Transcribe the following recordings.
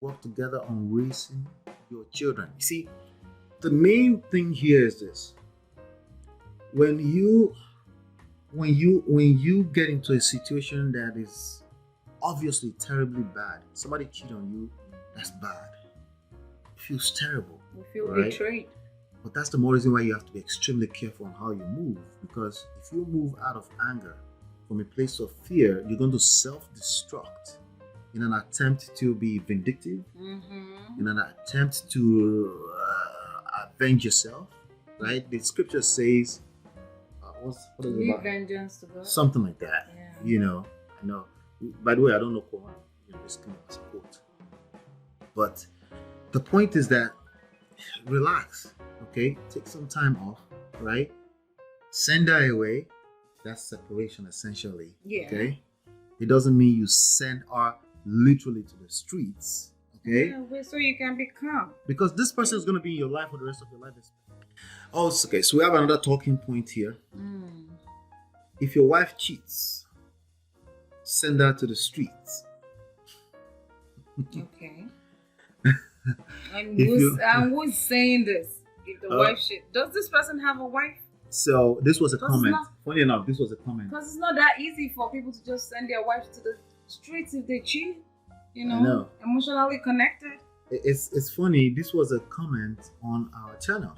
work together on raising your children. You see, the main thing here is this: when you get into a situation that is obviously terribly bad, somebody cheat on you, that's bad. It feels terrible. You feel right? betrayed. But that's the more reason why you have to be extremely careful on how you move. Because if you move out of anger from a place of fear, you're going to self-destruct in an attempt to be vindictive, in an attempt to avenge yourself, right? The scripture says, what is it Leave about? vengeance to God. Something like that. Yeah. You know, I know. By the way, I don't know Qur'an. This kind of support. But the point is that relax, okay? Take some time off, right? Send her away. That's separation, essentially. Yeah. Okay. It doesn't mean you send her literally to the streets, okay? Yeah, so you can be calm. Because this person is going to be in your life for the rest of your life. Oh, okay. So we have another talking point here. If your wife cheats, send her to the streets. Okay. And who's saying this? If the wife shit, does this person have a wife? So this was a comment. Funny enough, this was a comment. Because it's not that easy for people to just send their wives to the streets if they cheat. You know, I know. Emotionally connected. It's funny. This was a comment on our channel.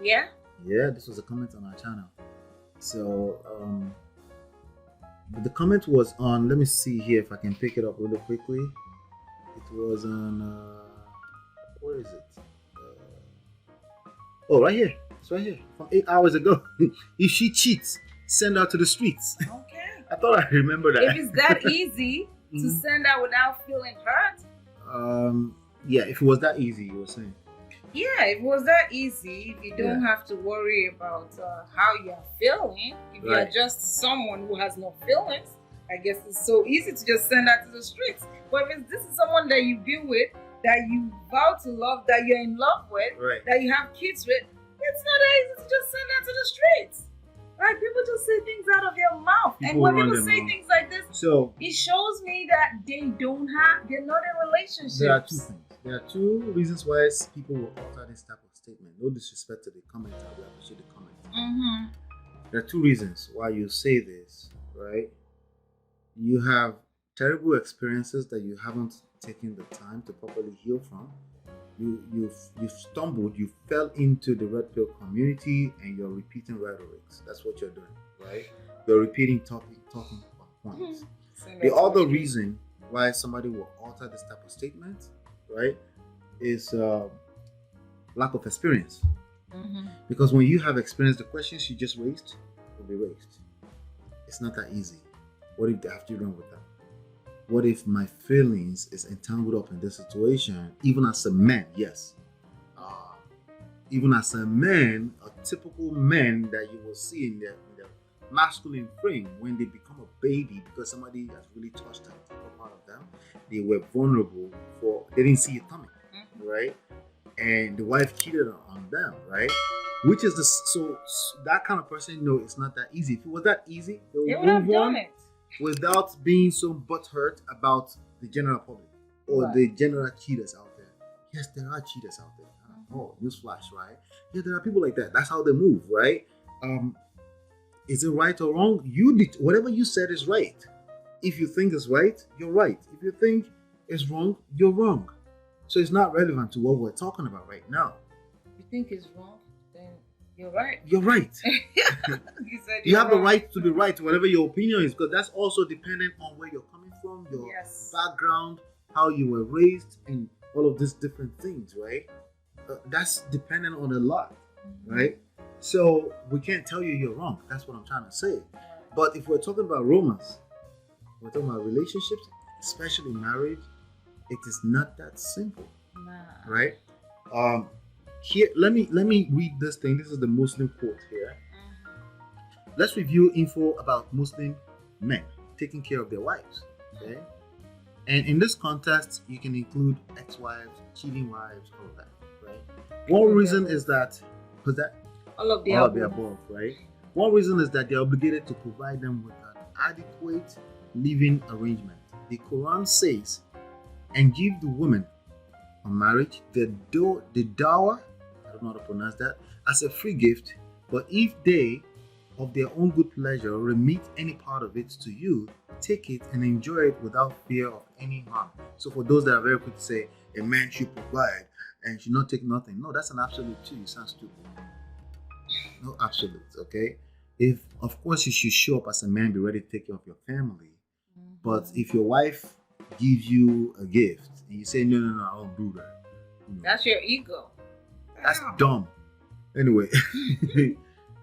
Yeah. Yeah, this was a comment on our channel. So the comment was on. Let me see here if I can pick it up really quickly. It was on. Where is it? Oh, right here. It's right here. From 8 hours ago. If she cheats, send her to the streets. Okay. I thought I remember that. If it's that easy to send her without feeling hurt. Yeah, if it was that easy, you were saying. Yeah, if it was that easy, if you don't have to worry about how you're feeling, if you're just someone who has no feelings, I guess it's so easy to just send her to the streets. But if this is someone that you deal with, that you vow to love, that you're in love with, that you have kids with, it's not that easy to just send her to the streets. Right? People just say things out of their mouth. And when people say things like this, it shows me that they're not in relationships. There are two things. There are two reasons why people will utter this type of statement. No disrespect to the commenter, we appreciate the comment. There are two reasons why you say this, right? You have terrible experiences that you haven't taken the time to properly heal from. You've stumbled, you fell into the red pill community, and you're repeating rhetorics. That's what you're doing, right? You're repeating talking points. The other reason why somebody will alter this type of statement, right, is lack of experience. Because when you have experience, the questions you just raised will be raised. It's not that easy. What if they have to run with that? What if my feelings is entangled up in this situation? Even as a man, yes. Even as a man, a typical man that you will see in their masculine frame, when they become a baby because somebody has really touched that part of them, they were vulnerable they didn't see it coming, right? And the wife cheated on them, right? Which is so that kind of person, no, it's not that easy. If it was that easy, they would have done it without being so butthurt about the general public or the general cheaters out there. Yes, there are cheaters out there. Oh, newsflash, right? Yeah, there are people like that. That's how they move, right? Is it right or wrong? You did whatever you said is right. If you think it's right, you're right. If you think it's wrong, you're wrong. So it's not relevant to what we're talking about right now. You think it's wrong, then you're right. You're right. You have the right to be right, whatever your opinion is, because that's also dependent on where you're coming from, your background, how you were raised, and all of these different things, right? That's dependent on a lot, right? So we can't tell you you're wrong. That's what I'm trying to say. But if we're talking about romance, we're talking about relationships, especially marriage, it is not that simple, right? Here, let me read this thing. This is the Muslim quote here. Let's review info about Muslim men taking care of their wives, okay? And in this context, you can include ex-wives, cheating wives, all of that, right? One reason is that, all of the above, right? One reason is that they're obligated to provide them with an adequate living arrangement. The Quran says, and give the women on marriage, the dower, I don't know how to pronounce that, as a free gift, but if they, of their own good pleasure, remit any part of it to you, take it and enjoy it without fear of any harm. So for those that are very quick to say, a man should provide and should not take nothing. No, that's an absolute too. You sound stupid. No absolutes, okay? If, of course, you should show up as a man, be ready to take care of your family. But if your wife gives you a gift and you say, no, I don't do that. That's your ego. That's dumb. Anyway,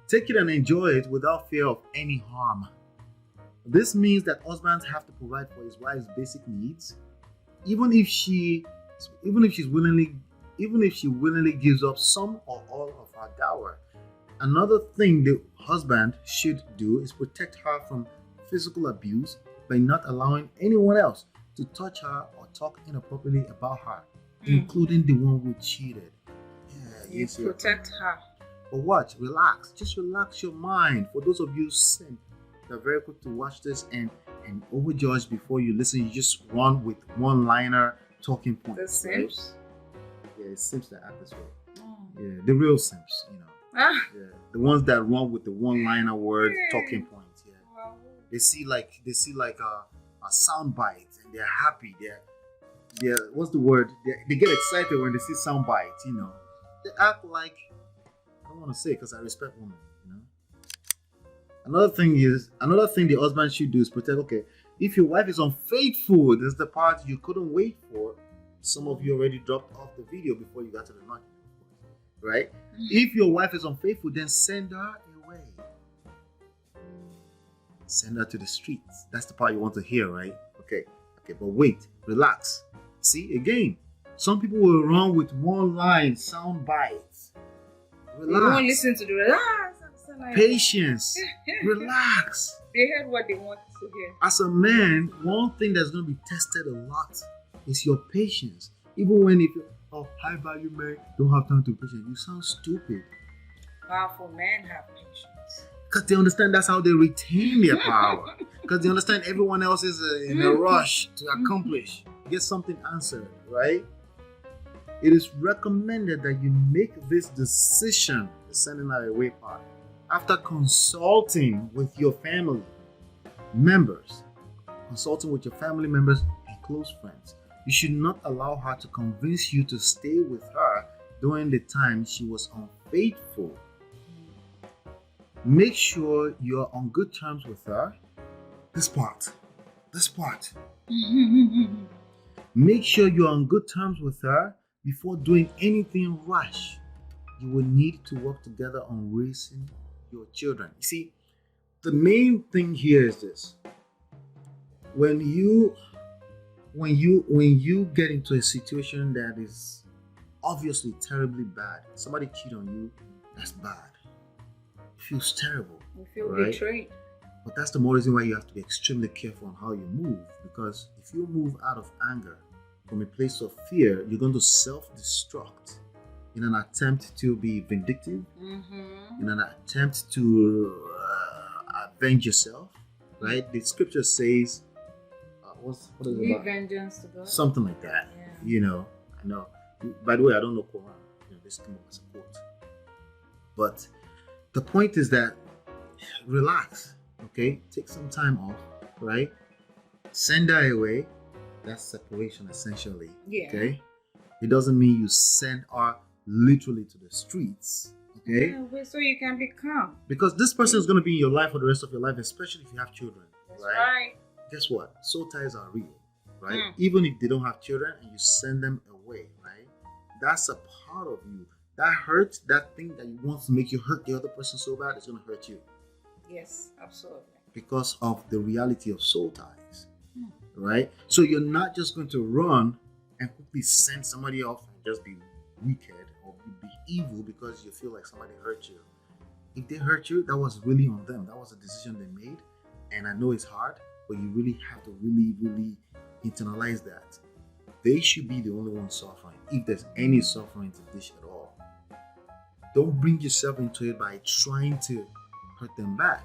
take it and enjoy it without fear of any harm. This means that husbands have to provide for his wife's basic needs, even if she willingly gives up some or all of her dower. Another thing the husband should do is protect her from physical abuse by not allowing anyone else to touch her or talk inappropriately about her, including the one who cheated. You protect her. But watch, relax. Just relax your mind. For those of you that are very quick to watch this and overjudge before you listen, you just run with one-liner talking points. The simps? Right? Yeah, it's simps that act this way. Yeah, the real simps, Yeah, the ones that run with the one-liner word talking points. Yeah, wow. They see like a sound bite and they're happy. They're what's the word? They get excited when they see sound bites. They act like, I don't want to say because I respect women. Another thing the husband should do is protect. Okay, if your wife is unfaithful, this is the part you couldn't wait for. Some of you already dropped off the video before you got to the nut, right? If your wife is unfaithful, then send her away. Send her to the streets. That's the part you want to hear, right? Okay, but wait, relax. See, again, some people will run with one line, sound bites. Relax. You won't listen to the relax. Patience. Relax. They heard what they wanted to hear. As a man, one thing that's going to be tested a lot is your patience. Even when high value men don't have time to be patient. You sound stupid. Powerful men have patience. Because they understand that's how they retain their power. Because they understand everyone else is in a rush to accomplish, get something answered, right? It is recommended that you make this decision, the sending her away part, after consulting with your family members, and close friends. You should not allow her to convince you to stay with her during the time she was unfaithful. Make sure you are on good terms with her. This part. Make sure you're on good terms with her before doing anything rash. You will need to work together on raising your children. You see, the main thing here is this. When you get into a situation that is obviously terribly bad, somebody cheat on you, that's bad. It feels terrible. You feel betrayed. But that's the more reason why you have to be extremely careful on how you move. Because if you move out of anger from a place of fear, you're going to self-destruct in an attempt to be vindictive, in an attempt to avenge yourself, right? The scripture says, what is it about? Vengeance to God. Something like that. Yeah. I know. By the way, I don't know Qur'an. This came up as a quote. But the point is that relax, okay? Take some time off, right? Send her away. That's separation, essentially. Yeah. Okay? It doesn't mean you send her literally to the streets, okay? Yeah, so you can be calm. Because this person is going to be in your life for the rest of your life, especially if you have children. That's right. Guess what? Soul ties are real, right? Even if they don't have children and you send them away, right? That's a part of you. That hurt, that thing that you want to make you hurt the other person so bad, it's going to hurt you. Yes, absolutely. Because of the reality of soul ties, right? So you're not just going to run and quickly send somebody off and just be wicked or be evil because you feel like somebody hurt you. If they hurt you, that was really on them. That was a decision they made. And I know it's hard, but you really have to really internalize that. They should be the only ones suffering, if there's any suffering to dish at all. Don't bring yourself into it by trying to hurt them back.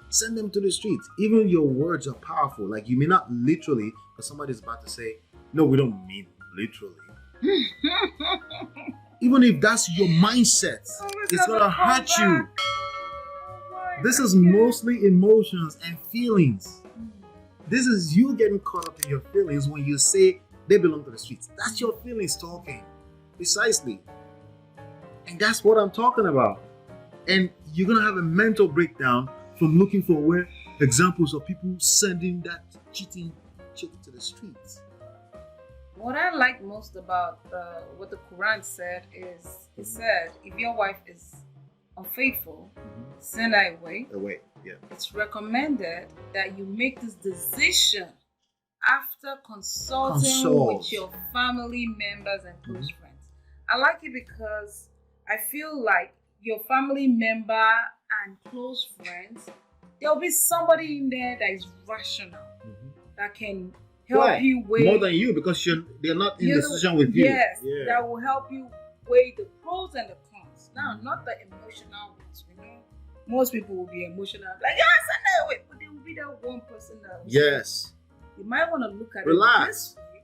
Send them to the streets. Even your words are powerful. Like, you may not literally, but somebody's about to say, no, we don't mean literally. Even if that's your mindset, it's gonna hurt you. This is mostly emotions and feelings. This is you getting caught up in your feelings when you say they belong to the streets. That's your feelings talking. Precisely. And that's what I'm talking about. And you're gonna have a mental breakdown from looking for where examples of people sending that cheating chick to the streets. What I like most about what the Qur'an said is, it said, if your wife is unfaithful, send her away. Away, yeah. It's recommended that you make this decision after consulting with your family members and close friends. I like it because I feel like your family member and close friends, there'll be somebody in there that is rational, that can help you weigh more than you, because they're not in decision with you. Yes, that will help you weigh the pros and the cons. Now, not the emotional ones. You know, most people will be emotional, like send her away, but there will be that one person that will say, you might want to look at it this way.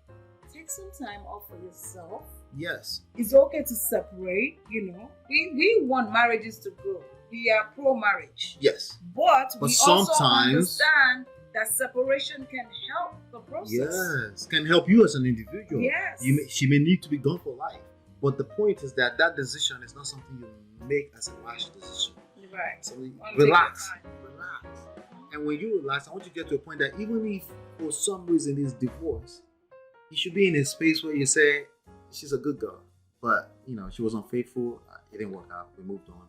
Take some time off for yourself. Yes, it's okay to separate. You know, we want marriages to grow. We are pro marriage. Yes, but we sometimes also understand that separation can help the process. Yes, can help you as an individual. Yes, she may need to be gone for life, but the point is that decision is not something you make as a rash decision. Right. So relax. And when you relax, I want you to get to a point that even if for some reason it's divorce, you should be in a space where you say, she's a good girl, but she was unfaithful, it didn't work out, we moved on.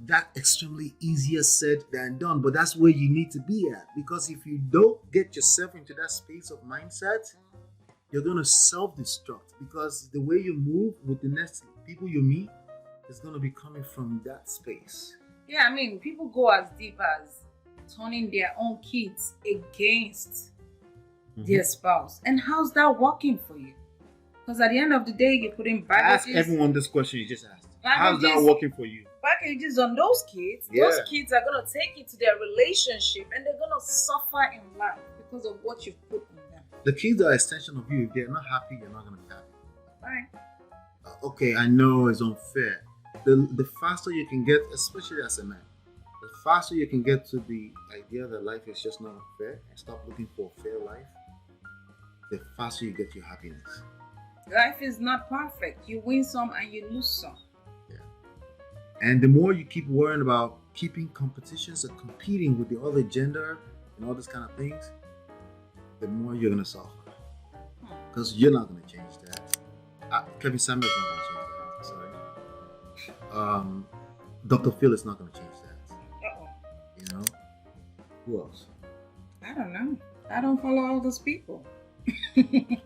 That's extremely easier said than done, but that's where you need to be at, because if you don't get yourself into that space of mindset, you're going to self-destruct, because the way you move with the next people you meet is going to be coming from that space. Yeah, I mean, people go as deep as turning their own kids against their spouse. And how's that working for you? Because at the end of the day, you're putting baggages. Ask everyone this question you just asked. How's that working for you? Packages on those kids. Yeah. Those kids are going to take you to their relationship, and they're going to suffer in life because of what you've put in them. The kids are an extension of you. If they're not happy, you're not going to be happy. Right. Okay, I know it's unfair. The faster you can get, especially as a man, the faster you can get to the idea that life is just not unfair and stop looking for a fair life, the faster you get your happiness. Life is not perfect. You win some and you lose some. Yeah. And the more you keep worrying about keeping competitions and competing with the other gender and all these kind of things, the more you're going to suffer. Because you're not going to change that. Kevin Samuel's not going to change that. Sorry. Dr. Phil is not going to change that. Who else? I don't know. I don't follow all those people.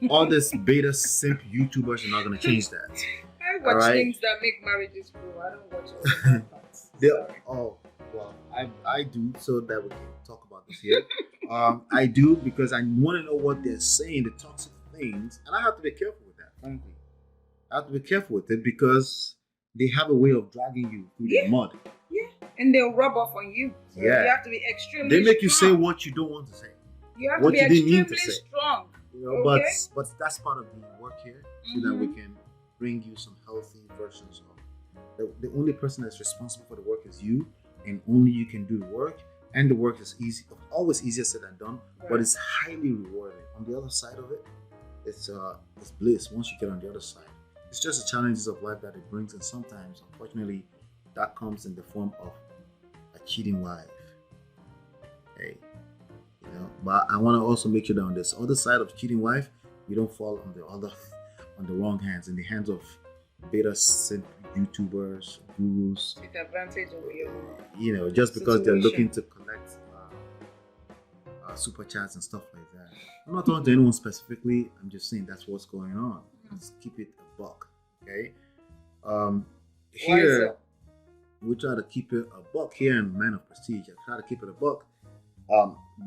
All these beta simp YouTubers are not going to change that. I watch things that make marriages grow. I don't watch all the parts. Oh, well, I do, so that we can talk about this here. I do because I want to know what they're saying, the toxic things, and I have to be careful with that, frankly. I have to be careful with it because they have a way of dragging you through the mud. Yeah, and they'll rub off on you. So you have to be extremely strong. They make you say what you don't want to say. You have to be extremely strong. But that's part of the work here, so that we can bring you some healthy versions of the only person that's responsible for the work is you, and only you can do the work. And the work is always easier said than done, but it's highly rewarding. On the other side of it, it's bliss once you get on the other side. It's just the challenges of life that it brings, and sometimes, unfortunately, that comes in the form of a cheating wife. Hey. But I want to also make sure that on this other side of cheating wife, you don't fall on the wrong hands, in the hands of beta simp YouTubers, gurus. Take advantage of your just because they're looking to collect super chats and stuff like that. I'm not talking to anyone specifically. I'm just saying that's what's going on. Let's keep it a buck, okay? Here we try to keep it a buck here in Man of Prestige. I try to keep it a buck.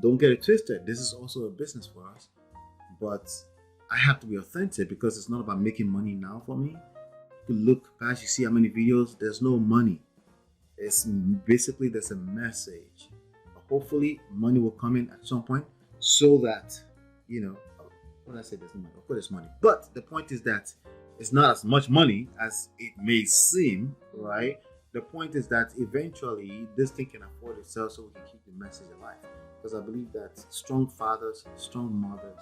Don't get it twisted. This is also a business for us, but I have to be authentic because it's not about making money now for me. You look past, you see how many videos. There's no money. It's basically there's a message. Hopefully, money will come in at some point, so that when I say there's no money, of course there's money. But the point is that it's not as much money as it may seem, right? The point is that eventually this thing can afford itself so we can keep the message alive. Because I believe that strong fathers, strong mothers,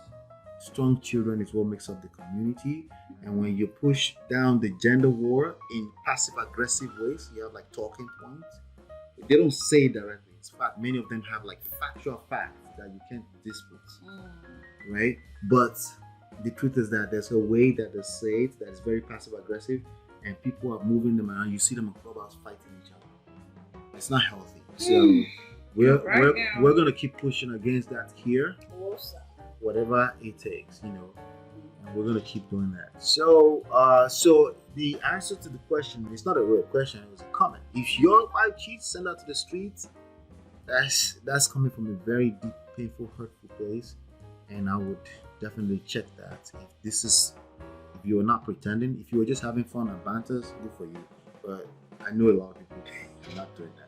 strong children is what makes up the community. And when you push down the gender war in passive aggressive ways, you have like talking points. They don't say it directly. In fact, many of them have like factual facts that you can't dispute, right? But the truth is that there's a way that they say it that is very passive aggressive, and people are moving them around. You see them in clubhouse fighting each other. It's not healthy. So we're gonna keep pushing against that here, whatever it takes, and we're gonna keep doing that. So the answer to the question, it's not a real question, it was a comment. If your wife cheats, send her to the streets. That's coming from a very deep, painful, hurtful place, and I would definitely check that. If you are not pretending, if you were just having fun and banters, good for you. But I know a lot of people are not doing that.